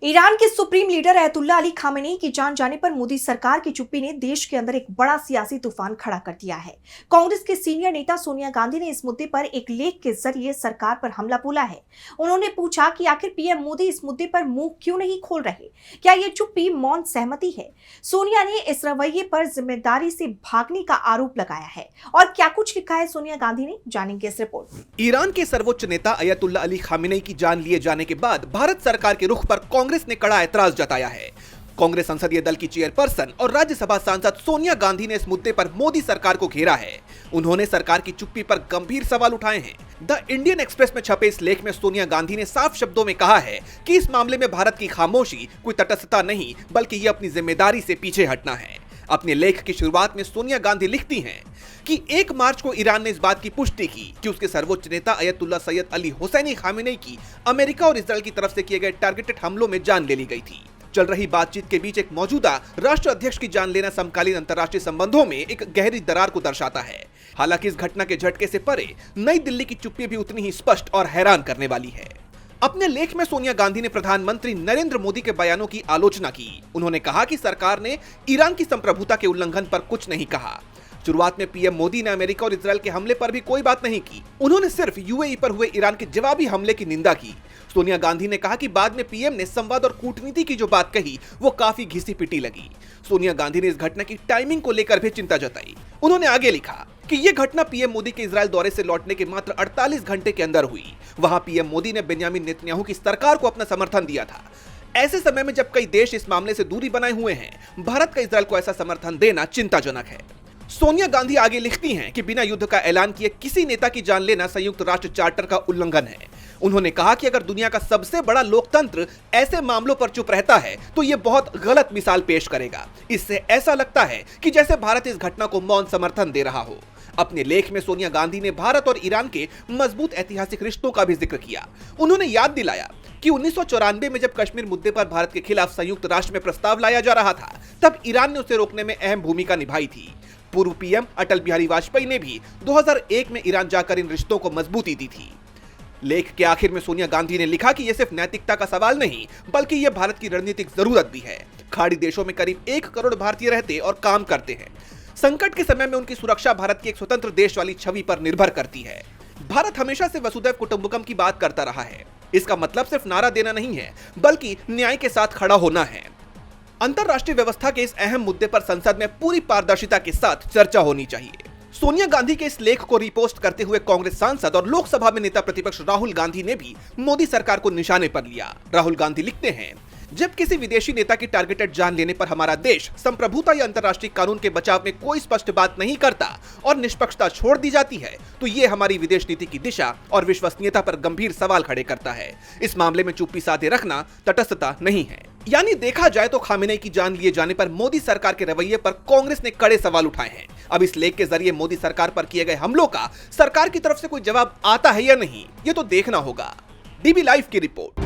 Iran के supreme leader अयतुल्ला Ali Khamenei की जान जाने पर मोदी सरकार की चुप्पी ने देश के अंदर एक बड़ा सियासी तूफान खड़ा कर दिया है। कांग्रेस के सीनियर नेता सोनिया गांधी ने इस मुद्दे पर एक लेख के जरिए सरकार पर हमला बोला है। उन्होंने पूछा कि आखिर पीएम मोदी इस मुद्दे पर मुंह क्यों नहीं खोल रहे, क्या ये चुप्पी मौन सहमति है। सोनिया ने इस रवैये पर जिम्मेदारी से भागने का आरोप लगाया है। और क्या कुछ लिखा है सोनिया गांधी ने, जानेंगे इस रिपोर्ट में। ईरान के सर्वोच्च नेता अयतुल्ला अली खामेनेई की जान लिए जाने के बाद भारत सरकार के रुख पर कांग्रेस ने कड़ा ऐतराज जताया है। कांग्रेस संसदीय दल की चेयरपर्सन और राज्यसभा सांसद सोनिया गांधी ने इस मुद्दे पर मोदी सरकार को घेरा है। उन्होंने सरकार की चुप्पी पर गंभीर सवाल उठाए हैं। द इंडियन एक्सप्रेस में छपे इस लेख में सोनिया गांधी ने साफ शब्दों में कहा है कि इस मामले में भारत की खामोशी कोई तटस्थता नहीं, बल्कि ये अपनी जिम्मेदारी से पीछे हटना है। अपने लेख की शुरुआत में सोनिया गांधी लिखती हैं कि 1 मार्च को ईरान ने इस बात की पुष्टि की कि उसके सर्वोच्च नेता अयतुल्ला सैयद अली हुसैनी खामेनेई की अमेरिका और इजरायल की तरफ से किए गए टारगेटेड हमलों में जान ले ली गई थी। चल रही बातचीत के बीच एक मौजूदा राष्ट्र अध्यक्ष की जान लेना समकालीन अंतर्राष्ट्रीय संबंधों में एक गहरी दरार को दर्शाता है। हालांकि इस घटना के झटके से परे नई दिल्ली की चुप्पी भी उतनी ही स्पष्ट और हैरान करने वाली है। अपने लेख में सोनिया गांधी ने प्रधानमंत्री नरेंद्र मोदी के बयानों की आलोचना की। उन्होंने कहा कि सरकार ने ईरान की संप्रभुता के उल्लंघन पर कुछ नहीं कहा। शुरुआत में पीएम मोदी ने अमेरिका और इजरायल के हमले पर भी कोई बात नहीं की। उन्होंने सिर्फ यूएई पर हुए ईरान के जवाबी हमले की निंदा की। सोनिया गांधी ने कहा कि बाद में पीएम ने संवाद और कूटनीति की जो बात कही वो काफी घिसी पिटी लगी। सोनिया गांधी ने इस घटना की टाइमिंग को लेकर भी चिंता जताई। उन्होंने आगे लिखा कि यह घटना पीएम मोदी के इजरायल दौरे से लौटने के मात्र 48 घंटे के अंदर हुई। वहां पीएम मोदी ने बेंजामिन नेतन्याहू की सरकार को अपना समर्थन दिया था। ऐसे समय में जब कई देश इस मामले से दूरी बनाए हुए हैं, भारत का इजरायल को ऐसा समर्थन देना चिंताजनक है। सोनिया गांधी आगे लिखती हैं कि बिना युद्ध का ऐलान किए किसी नेता की जान लेना संयुक्त राष्ट्र चार्टर का उल्लंघन है। उन्होंने कहा कि अगर दुनिया का सबसे बड़ा लोकतंत्र ऐसे मामलों पर चुप रहता है तो ये बहुत गलत मिसाल पेश करेगा। इससे ऐसा लगता है कि जैसे भारत इस घटना को मौन समर्थन दे रहा हो। अपने लेख में सोनिया गांधी ने भारत और ईरान के मजबूत ऐतिहासिक रिश्तों का भी जिक्र किया। उन्होंने याद दिलाया कि 1994 में जब कश्मीर मुद्दे पर भारत के खिलाफ संयुक्त राष्ट्र में प्रस्ताव लाया जा रहा था, तब ईरान ने उसे रोकने में अहम भूमिका निभाई थी। पूर्व पीएम अटल बिहारी वाजपेयी ने भी 2001 में ईरान जाकर इन रिश्तों को मजबूती दी थी। लेख के आखिर में सोनिया गांधी ने लिखा कि यह सिर्फ नैतिकता का सवाल नहीं, बल्कि यह भारत की रणनीतिक जरूरत भी है। खाड़ी देशों में करीब 1 करोड़ भारतीय रहते और काम करते हैं। संकट के समय में उनकी सुरक्षा भारत की एक स्वतंत्र देश वाली छवि पर निर्भर करती है। भारत हमेशा से वसुधैव कुटुंबकम की बात करता रहा है। इसका मतलब सिर्फ नारा देना नहीं है, बल्कि न्याय के साथ खड़ा होना है। अंतरराष्ट्रीय व्यवस्था के इस अहम मुद्दे पर संसद में पूरी पारदर्शिता के साथ चर्चा होनी चाहिए। सोनिया गांधी के इस लेख को रिपोस्ट करते हुए कांग्रेस सांसद और लोकसभा में नेता प्रतिपक्ष राहुल गांधी ने भी मोदी सरकार को निशाने पर लिया। राहुल गांधी लिखते हैं, जब किसी विदेशी नेता की टारगेटेड जान लेने पर हमारा देश संप्रभुता या अंतर्राष्ट्रीय कानून के बचाव में कोई स्पष्ट बात नहीं करता और निष्पक्षता छोड़ दी जाती है, तो ये हमारी विदेश नीति की दिशा और विश्वसनीयता पर गंभीर सवाल खड़े करता है। इस मामले में चुप्पी साधे रखना तटस्थता नहीं है। यानी देखा जाए तो खामेनेई की जान लिए जाने पर मोदी सरकार के रवैये पर कांग्रेस ने कड़े सवाल उठाए हैं। अब इस लेख के जरिए मोदी सरकार पर किए गए हमलों का सरकार की तरफ से कोई जवाब आता है या नहीं, ये तो देखना होगा। डीबी लाइव की रिपोर्ट।